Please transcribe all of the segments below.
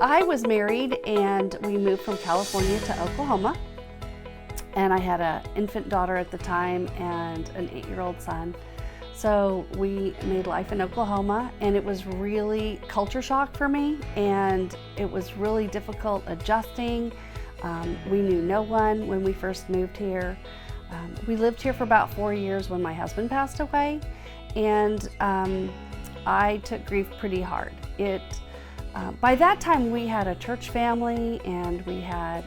I was married and we moved from California to Oklahoma. And I had an infant daughter at the time and an 8-year-old son. So we made life in Oklahoma, and it was really culture shock for me, and it was really difficult adjusting. We knew no one when we first moved here. We lived here for about 4 years when my husband passed away, and I took grief pretty hard. By that time we had a church family, and we had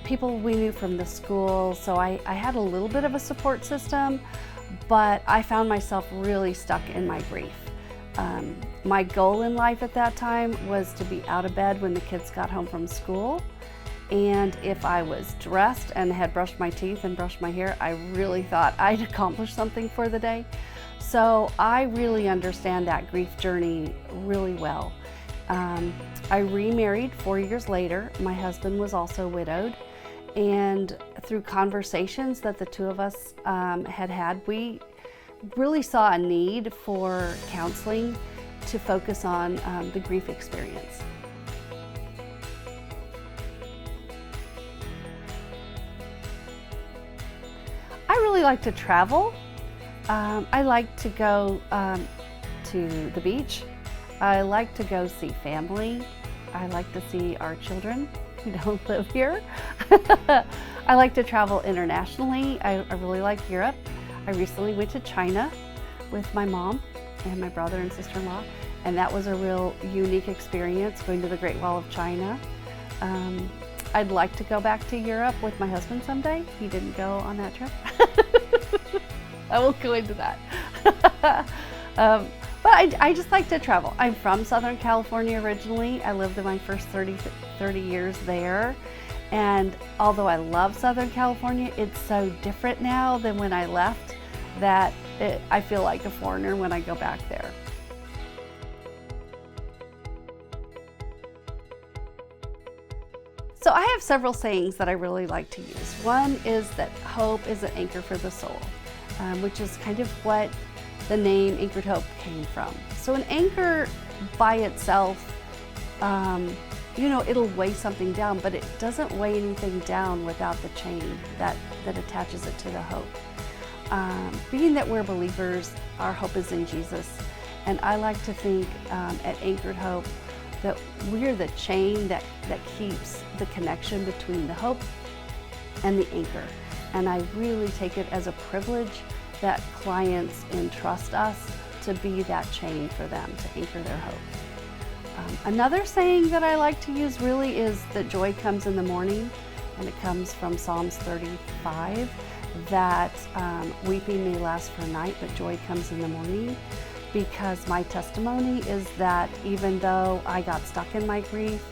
people we knew from the school, so I had a little bit of a support system, but I found myself really stuck in my grief. My goal in life at that time was to be out of bed when the kids got home from school, and if I was dressed and had brushed my teeth and brushed my hair, I really thought I'd accomplished something for the day. So I really understand that grief journey really well. I remarried 4 years later. My husband was also widowed. And through conversations that the two of us had, we really saw a need for counseling to focus on the grief experience. I really like to travel. I like to go to the beach. I like to go see family. I like to see our children who don't live here. I like to travel internationally. I really like Europe. I recently went to China with my mom and my brother and sister-in-law, and that was a real unique experience, going to the Great Wall of China. I'd like to go back to Europe with my husband someday. He didn't go on that trip. I won't go into that. But I just like to travel. I'm from Southern California originally. I lived in my first 30 years there. And although I love Southern California, it's so different now than when I left that I feel like a foreigner when I go back there. So I have several sayings that I really like to use. One is that hope is an anchor for the soul, which is kind of what the name Anchored Hope came from. So an anchor by itself, it'll weigh something down, but it doesn't weigh anything down without the chain that attaches it to the hope. Being that we're believers, our hope is in Jesus. And I like to think at Anchored Hope that we're the chain that keeps the connection between the hope and the anchor. And I really take it as a privilege that clients entrust us to be that chain for them, to anchor their hope. Another saying that I like to use really is that joy comes in the morning, and it comes from Psalms 35, that weeping may last for a night, but joy comes in the morning, because my testimony is that even though I got stuck in my grief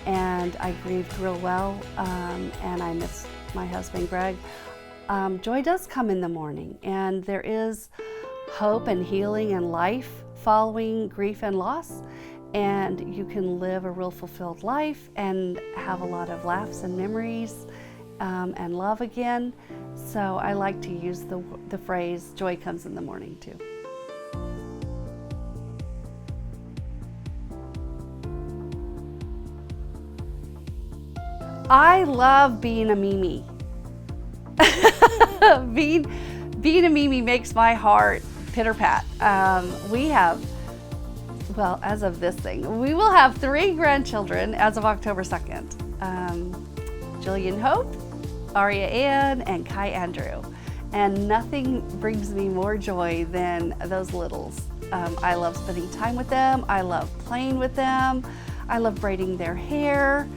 and I grieved real well, and I miss my husband Greg, joy does come in the morning, and there is hope and healing and life following grief and loss, and you can live a real fulfilled life and have a lot of laughs and memories and love again. So I like to use the phrase joy comes in the morning too. I love being a Mimi. Being a Mimi makes my heart pitter-pat. We have, well, as of this thing, we will have 3 grandchildren as of October 2nd. Jillian Hope, Aria Ann, and Kai Andrew. And nothing brings me more joy than those littles. I love spending time with them. I love playing with them. I love braiding their hair.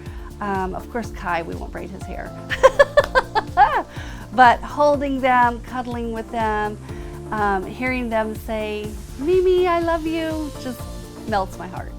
Of course, Kai, we won't braid his hair. But holding them, cuddling with them, hearing them say, "Mimi, I love you," just melts my heart.